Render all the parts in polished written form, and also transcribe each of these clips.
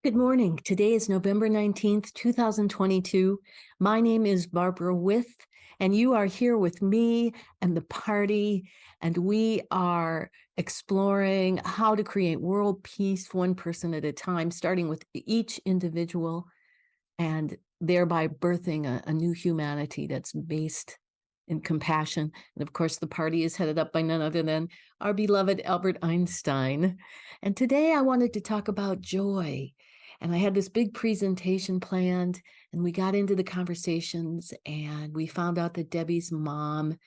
Good morning. Today is November 19th, 2022. My name is Barbara With, and you are here with me and the party, and we are exploring how to create world peace one person at a time, starting with each individual and thereby birthing a new humanity that's based in compassion. And of course, the party is headed up by none other than our beloved Albert Einstein. And today I wanted to talk about joy. And I had this big presentation planned, and we got into the conversations, and we found out that Debbie's mom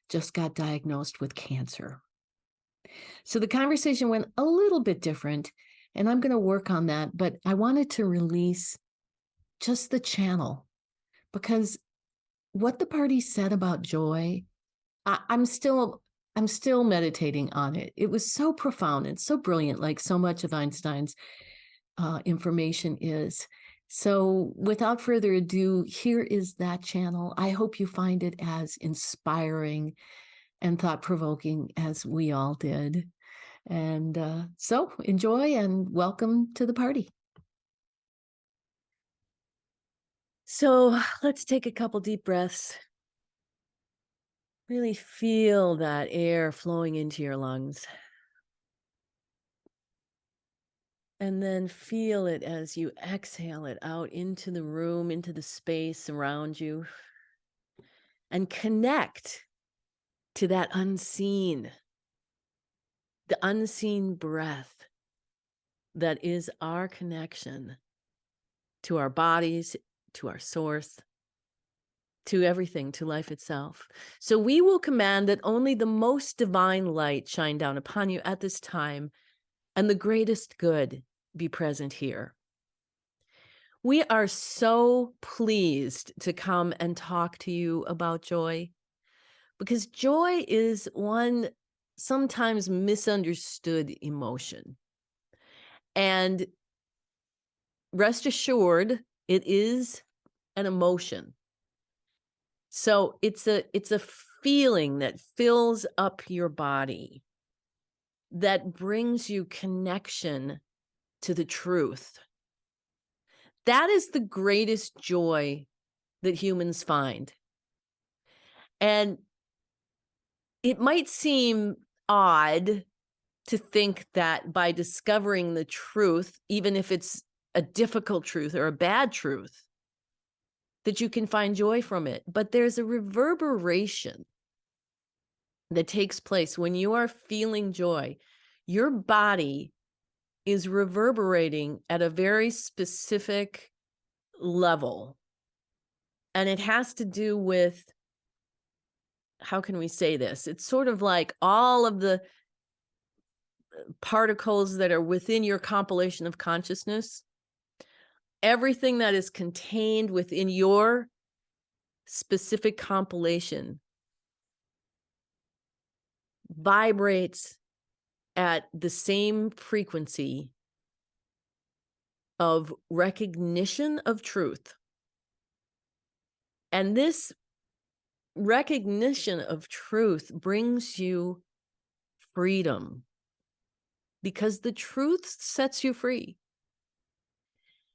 just got diagnosed with cancer. So the conversation went a little bit different, and I'm going to work on that, but I wanted to release just the channel, because what the party said about joy, I'm still meditating on it. It was so profound and so brilliant, like so much of Einstein's information is. So without further ado, here is that channel. I hope you find it as inspiring and thought-provoking as we all did. And so enjoy and welcome to the party. So let's take a couple deep breaths. Really feel that air flowing into your lungs. And then feel it as you exhale it out into the room, into the space around you. And connect to that unseen, the unseen breath that is our connection to our bodies, to our source, to everything, to life itself. So we will command that only the most divine light shine down upon you at this time, and the greatest good be present here. We are so pleased to come and talk to you about joy, because joy is one sometimes misunderstood emotion. And rest assured, it is an emotion. So it's a feeling that fills up your body, that brings you connection to the truth. That is the greatest joy that humans find. And it might seem odd to think that by discovering the truth, even if it's a difficult truth or a bad truth, that you can find joy from it. But there's a reverberation that takes place when you are feeling joy. Your body is reverberating at a very specific level. And it has to do with, how can we say this? It's sort of like all of the particles that are within your compilation of consciousness, everything that is contained within your specific compilation vibrates at the same frequency of recognition of truth. And this recognition of truth brings you freedom, because the truth sets you free.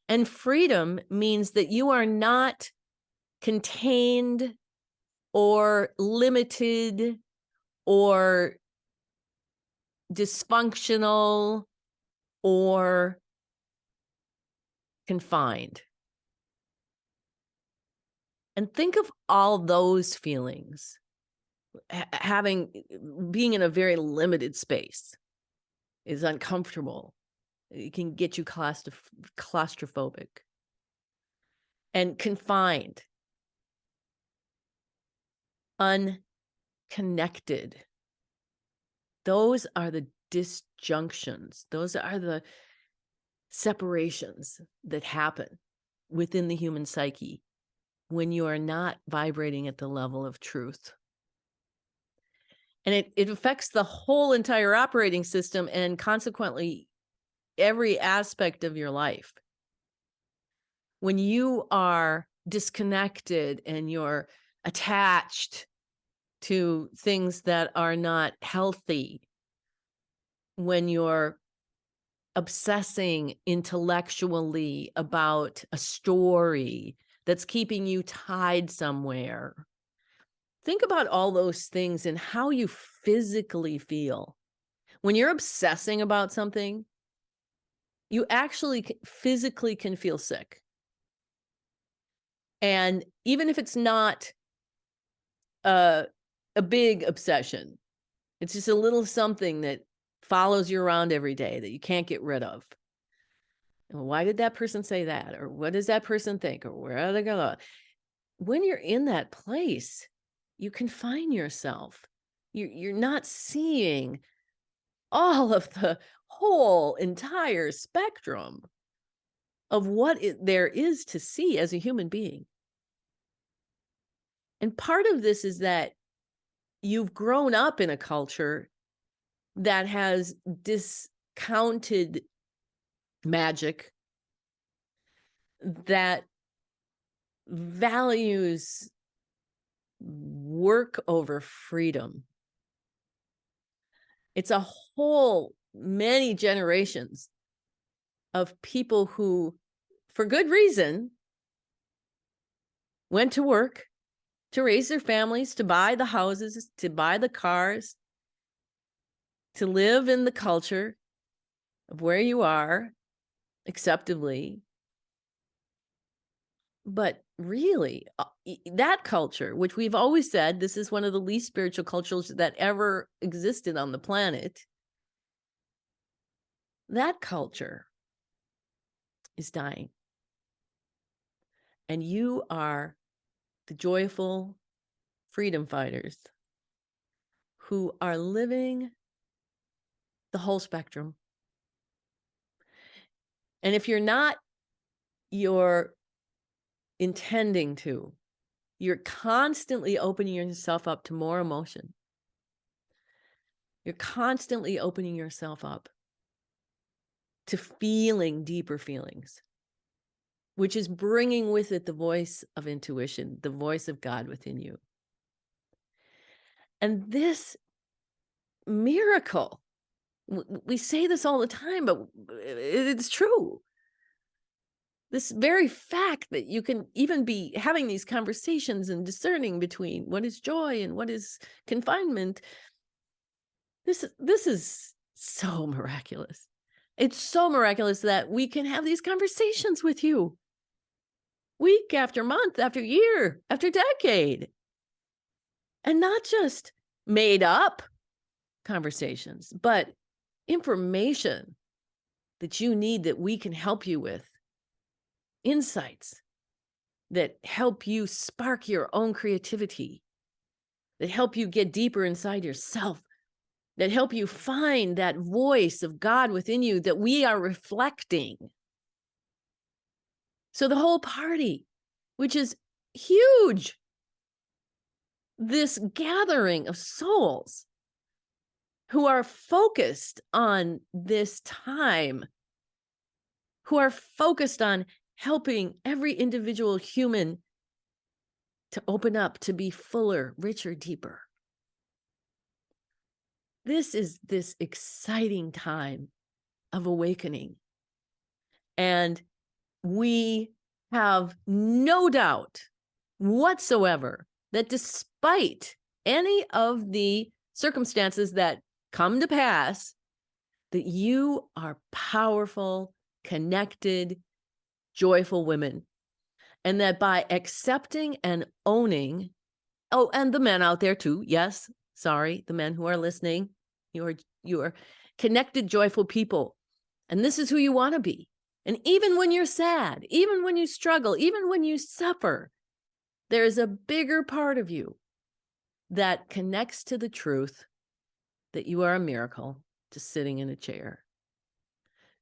And freedom means that you are not contained or limited or dysfunctional or confined. And think of all those feelings. Being in a very limited space is uncomfortable. It can get you claustrophobic. And confined, unconnected. Those are the disjunctions. Those are the separations that happen within the human psyche when you are not vibrating at the level of truth. And it affects the whole entire operating system and consequently every aspect of your life. When you are disconnected and you're attached to things that are not healthy, when you're obsessing intellectually about a story that's keeping you tied somewhere. Think about all those things and how you physically feel. When you're obsessing about something, you actually physically can feel sick. And even if it's not a big obsession, it's just a little something that follows you around every day that you can't get rid of. Why did that person say that? Or what does that person think? Or where are they going? When you're in that place, you confine yourself. You're not seeing all of the whole entire spectrum of what there is to see as a human being. And part of this is that you've grown up in a culture that has discounted magic, that values work over freedom. It's a whole many generations of people who, for good reason, went to work to raise their families, to buy the houses, to buy the cars, to live in the culture of where you are acceptably. But really, that culture, which we've always said, this is one of the least spiritual cultures that ever existed on the planet. That culture is dying. And you are the joyful freedom fighters who are living the whole spectrum. And if you're not, you're intending to. You're constantly opening yourself up to more emotion. You're constantly opening yourself up to feeling deeper feelings, which is bringing with it the voice of intuition, the voice of God within you. And this miracle, we say this all the time, but it's true. This very fact that you can even be having these conversations and discerning between what is joy and what is confinement, this is so miraculous. It's so miraculous that we can have these conversations with you week after month, after year, after decade. And not just made up conversations, but information that you need that we can help you with. Insights that help you spark your own creativity, that help you get deeper inside yourself, that help you find that voice of God within you that we are reflecting. So the whole party, which is huge, this gathering of souls who are focused on this time, who are focused on helping every individual human to open up, to be fuller, richer, deeper. This is this exciting time of awakening. And we have no doubt whatsoever that despite any of the circumstances that come to pass, that you are powerful, connected, joyful women. And that by accepting and owning, oh, and the men out there too, yes, sorry, the men who are listening, you are connected, joyful people. And this is who you want to be. And even when you're sad, even when you struggle, even when you suffer, there's a bigger part of you that connects to the truth that you are a miracle just sitting in a chair.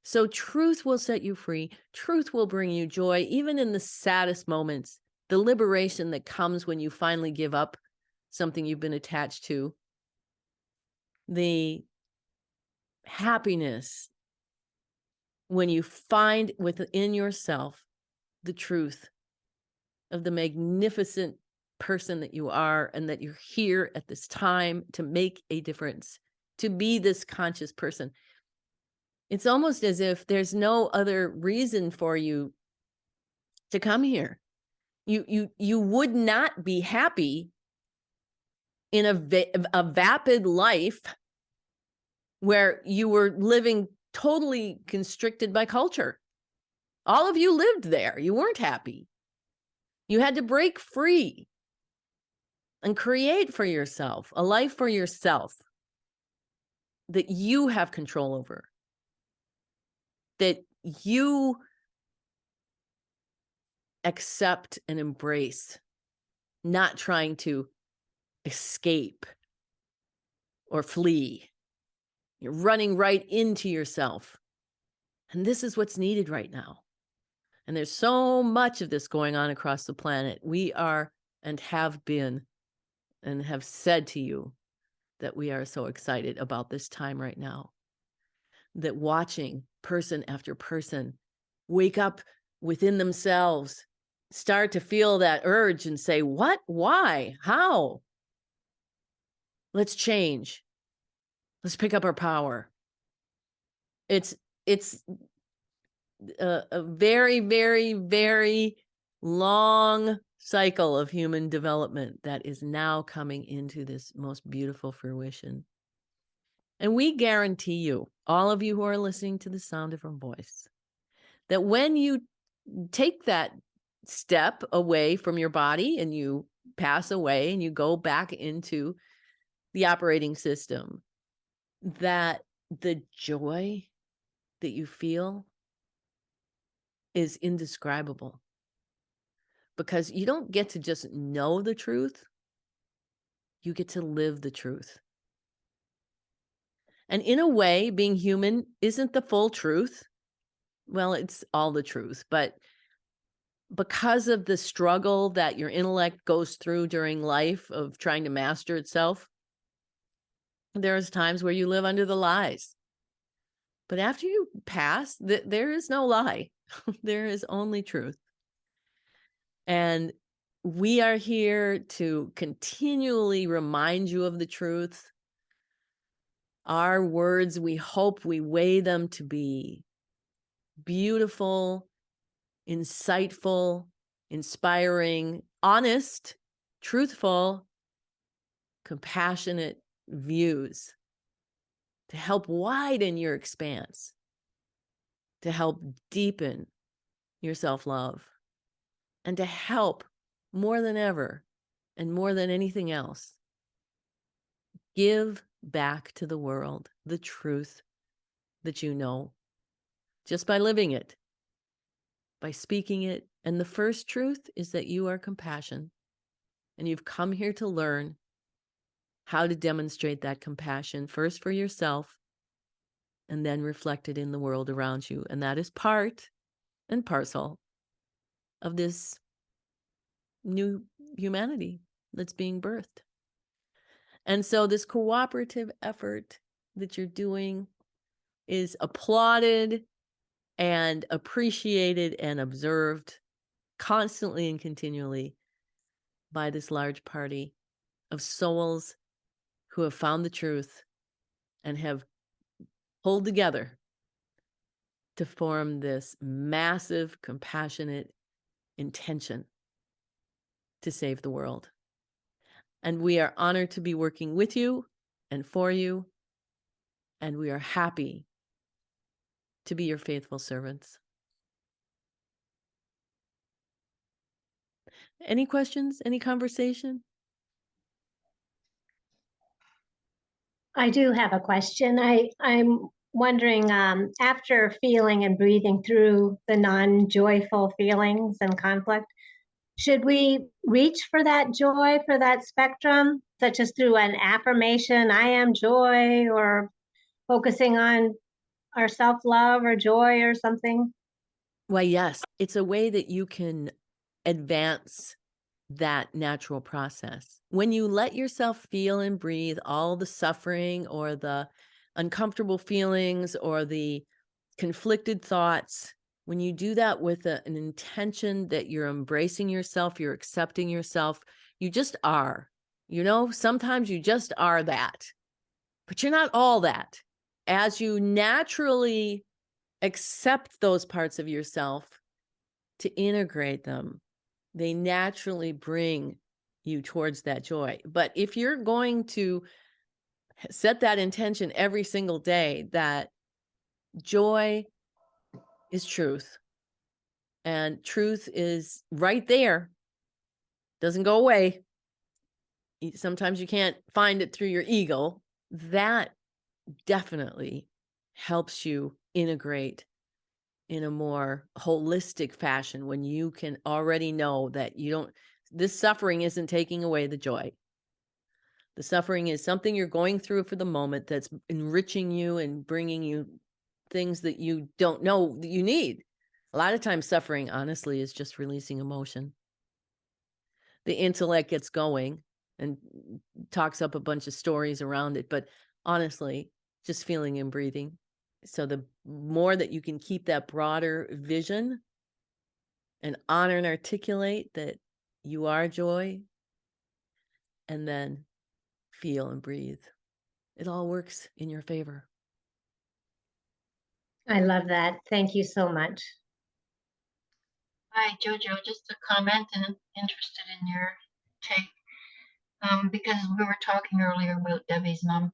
So truth will set you free. Truth will bring you joy, even in the saddest moments, the liberation that comes when you finally give up something you've been attached to, the happiness when you find within yourself the truth of the magnificent person that you are, and that you're here at this time to make a difference, to be this conscious person. It's almost as if there's no other reason for you to come here. You would not be happy in a vapid life where you were living totally constricted by culture. All of you lived there. You weren't happy. You had to break free and create for yourself a life for yourself that you have control over, that you accept and embrace, not trying to escape or flee. You're running right into yourself. And this is what's needed right now. And there's so much of this going on across the planet. We are and have been and have said to you that we are so excited about this time right now. That watching person after person wake up within themselves, start to feel that urge and say, what, why, how? Let's change. Let's pick up our power. It's a very, very, very long cycle of human development that is now coming into this most beautiful fruition. And we guarantee you, all of you who are listening to the sound of our voice, that when you take that step away from your body and you pass away and you go back into the operating system, that the joy that you feel is indescribable, because you don't get to just know the truth, you get to live the truth. And in a way, being human isn't the full truth. Well, it's all the truth, but because of the struggle that your intellect goes through during life of trying to master itself, there's times where you live under the lies. But after you pass, there is no lie. There is only truth. And we are here to continually remind you of the truth. Our words, we hope we weigh them to be beautiful, insightful, inspiring, honest, truthful, compassionate views to help widen your expanse, to help deepen your self-love, and to help more than ever and more than anything else, give back to the world the truth that you know just by living it, by speaking it. And the first truth is that you are compassion, and you've come here to learn how to demonstrate that compassion, first for yourself and then reflected in the world around you. And that is part and parcel of this new humanity that's being birthed. And so this cooperative effort that you're doing is applauded and appreciated and observed constantly and continually by this large party of souls who have found the truth and have pulled together to form this massive, compassionate intention to save the world. And we are honored to be working with you and for you, and we are happy to be your faithful servants. Any questions? Any conversation? I do have a question. I'm wondering, after feeling and breathing through the non-joyful feelings and conflict, should we reach for that joy, for that spectrum, such as through an affirmation, I am joy, or focusing on our self-love or joy or something? Why, yes, it's a way that you can advance that natural process. When you let yourself feel and breathe all the suffering or the uncomfortable feelings or the conflicted thoughts, when you do that with an intention that you're embracing yourself, you're accepting yourself, you just are. You know, sometimes you just are that, but you're not all that. as you naturally accept those parts of yourself to integrate them, they naturally bring you towards that joy. But if you're going to set that intention every single day that joy is truth and truth is right there, doesn't go away. Sometimes you can't find it through your ego. That definitely helps you integrate in a more holistic fashion when you can already know that this suffering isn't taking away the joy. The suffering is something you're going through for the moment that's enriching you and bringing you things that you don't know that you need. A lot of times suffering, honestly, is just releasing emotion. The intellect gets going and talks up a bunch of stories around it, but honestly, just feeling and breathing. So the more that you can keep that broader vision and honor and articulate that you are joy, and then feel and breathe, it all works in your favor. I love that. Thank you so much. Hi, Jojo. Just a comment and interested in your take. Because we were talking earlier about Debbie's mom,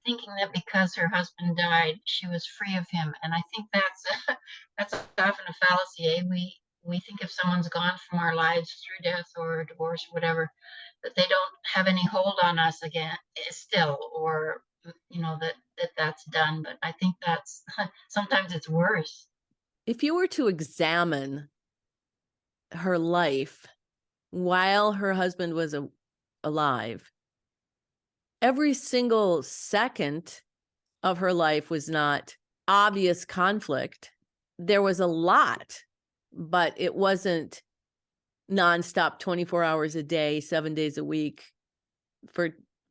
thinking that because her husband died, she was free of him, and I think that's that's often a fallacy. We think if someone's gone from our lives through death or divorce or whatever, that they don't have any hold on us again still, or that's done. But I think that's sometimes it's worse. If you were to examine her life while her husband was alive, every single second of her life was not obvious conflict. There was a lot, but it wasn't nonstop 24 hours a day, 7 days a week for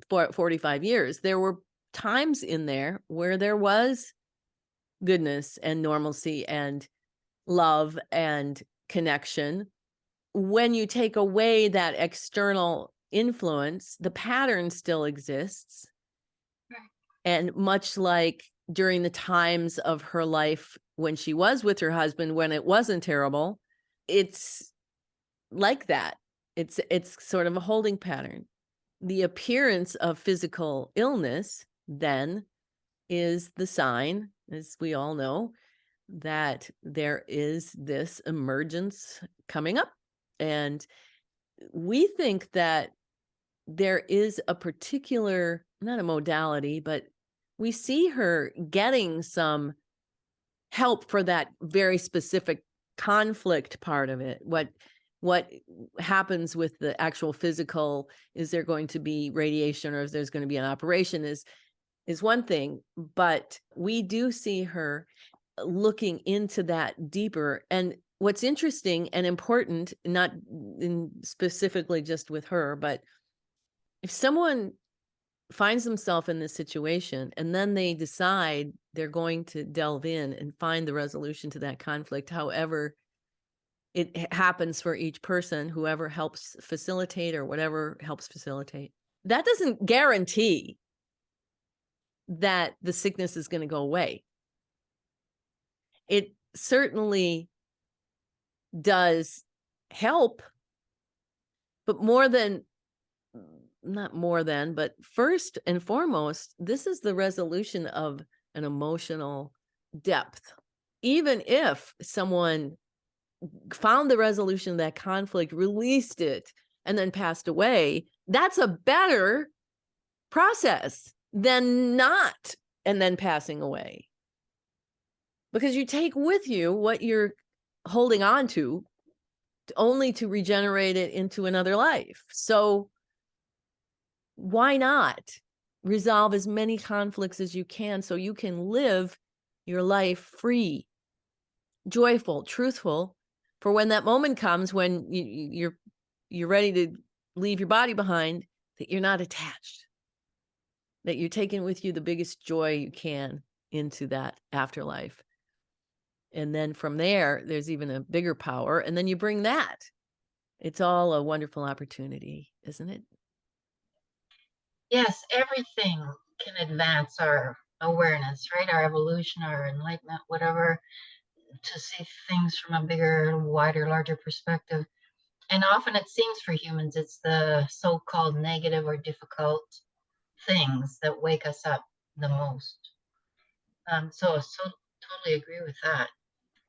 45 years. There were times in there where there was goodness and normalcy and love and connection. When you take away that external influence, the pattern still exists. Right. And much like during the times of her life when she was with her husband, when it wasn't terrible, it's like that. It's sort of a holding pattern. The appearance of physical illness then is the sign, as we all know, that there is this emergence coming up. And we think that there is a particular, not a modality, but we see her getting some help for that very specific conflict part of it. What happens with the actual physical, is there going to be radiation or if there's going to be an operation is one thing, but we do see her looking into that deeper. And what's interesting and important, not specifically just with her, but if someone finds themselves in this situation and then they decide they're going to delve in and find the resolution to that conflict, however it happens for each person, whoever helps facilitate or whatever helps facilitate, that doesn't guarantee that the sickness is going to go away. It certainly does help, but but first and foremost, this is the resolution of an emotional depth. Even if someone found the resolution of that conflict, released it, and then passed away, that's a better process than not, and then passing away. Because you take with you what you're holding on to only to regenerate it into another life. So why not resolve as many conflicts as you can so you can live your life free, joyful, truthful, for when that moment comes when you're ready to leave your body behind, that you're not attached, that you're taking with you the biggest joy you can into that afterlife. And then from there's even a bigger power. And then you bring that. It's all a wonderful opportunity, isn't it? Yes, everything can advance our awareness, right? Our evolution, our enlightenment, whatever, to see things from a bigger, wider, larger perspective. And often it seems for humans, it's the so-called negative or difficult things that wake us up the most. So totally agree with that.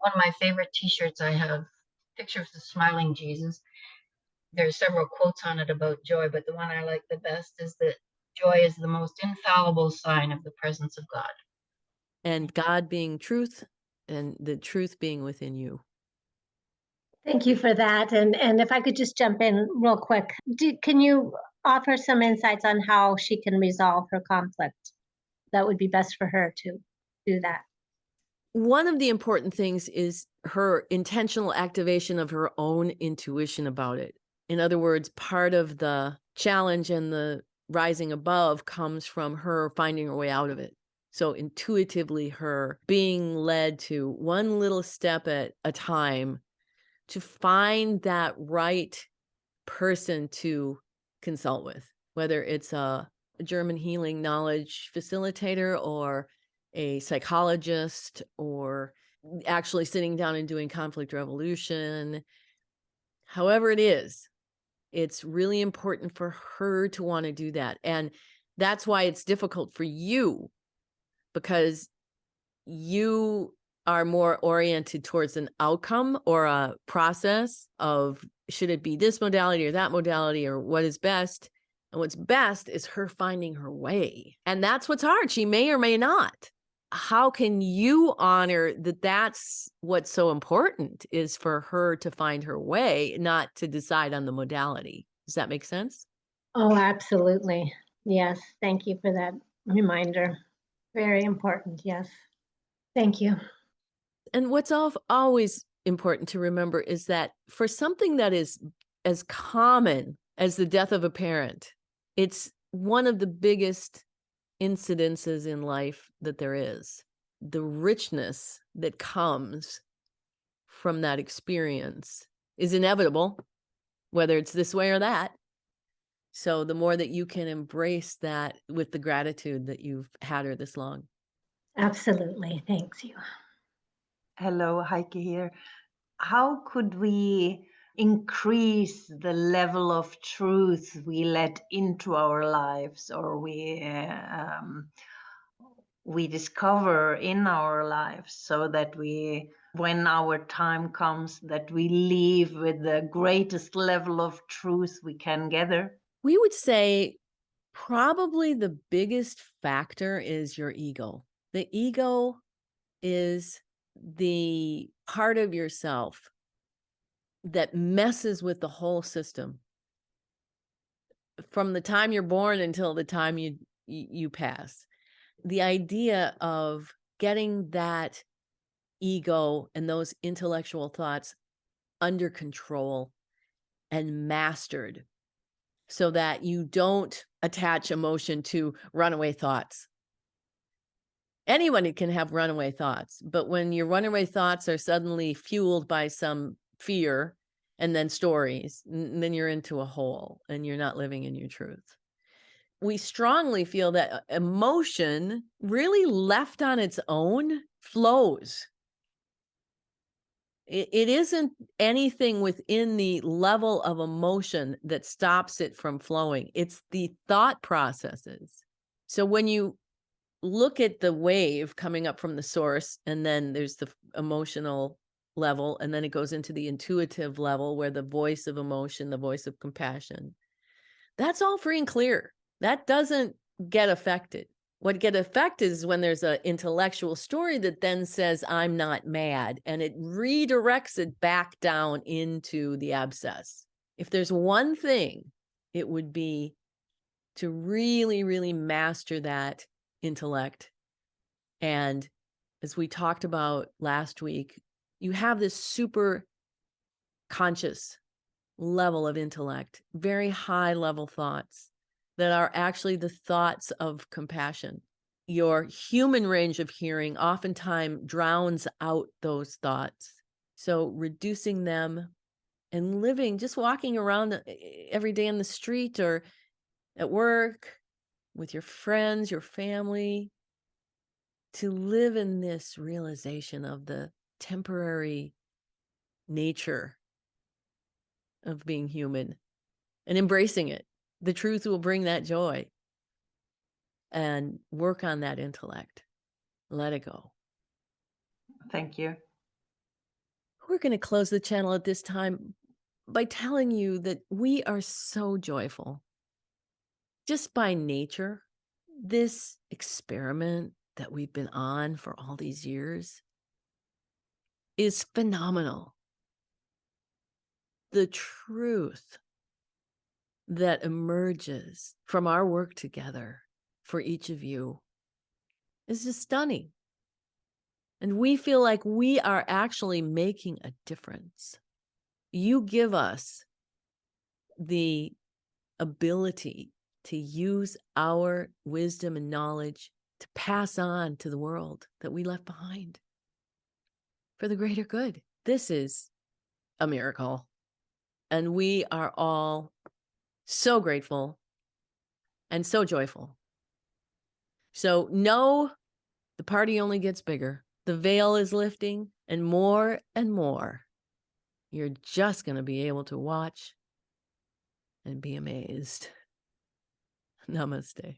One of my favorite t-shirts, I have picture of the smiling Jesus. There's several quotes on it about joy, but the one I like the best is that joy is the most infallible sign of the presence of God. And God being truth, and the truth being within you. Thank you for that. And if I could just jump in real quick, can you offer some insights on how she can resolve her conflict? That would be best for her to do that. One of the important things is her intentional activation of her own intuition about it. In other words, part of the challenge and the rising above comes from her finding her way out of it. So intuitively, her being led to one little step at a time to find that right person to consult with, whether it's a German healing knowledge facilitator or a psychologist, or actually sitting down and doing conflict resolution. However it is, it's really important for her to want to do that. And that's why it's difficult for you, because you are more oriented towards an outcome or a process of, should it be this modality or that modality, or what is best? And what's best is her finding her way. And that's what's hard. She may or may not. How can you honor that? That's what's so important, is for her to find her way, not to decide on the modality. Does that make sense? Oh, absolutely. Yes. Thank you for that reminder. Very important. Yes. Thank you. And what's always important to remember is that for something that is as common as the death of a parent, it's one of the biggest incidences in life that there is. The richness that comes from that experience is inevitable, whether it's this way or that. So the more that you can embrace that with the gratitude that you've had her this long. Absolutely. Thanks you. Hello, Heike here. How could we increase the level of truth we let into our lives, or we discover in our lives, so that we, when our time comes, that we leave with the greatest level of truth we can gather? We would say probably the biggest factor is your ego. The ego is the part of yourself that messes with the whole system from the time you're born until the time you pass. The idea of getting that ego and those intellectual thoughts under control and mastered, so that you don't attach emotion to runaway thoughts. Anyone can have runaway thoughts, but when your runaway thoughts are suddenly fueled by some fear and then stories, then you're into a hole and you're not living in your truth. We strongly feel that emotion, really left on its own, flows. It isn't anything within the level of emotion that stops it from flowing. It's the thought processes. So when you look at the wave coming up from the source, and then there's the emotional level, and then it goes into the intuitive level, where the voice of emotion, the voice of compassion, that's all free and clear. That doesn't get affected. What get affected is when there's an intellectual story that then says, I'm not mad, and it redirects it back down into the abscess. If there's one thing, it would be to really, really master that intellect. And as we talked about last week, you have this super conscious level of intellect, very high level thoughts that are actually the thoughts of compassion. Your human range of hearing oftentimes drowns out those thoughts. So reducing them and living, just walking around every day in the street or at work with your friends, your family, to live in this realization of the temporary nature of being human and embracing it. The truth will bring that joy. And work on that intellect. Let it go. Thank you. We're going to close the channel at this time by telling you that we are so joyful. Just by nature, this experiment that we've been on for all these years is phenomenal. The truth that emerges from our work together for each of you is just stunning. And we feel like we are actually making a difference. You give us the ability to use our wisdom and knowledge to pass on to the world that we left behind for the greater good. This is a miracle. And we are all so grateful and so joyful. So know the party only gets bigger. The veil is lifting, and more you're just going to be able to watch and be amazed. Namaste.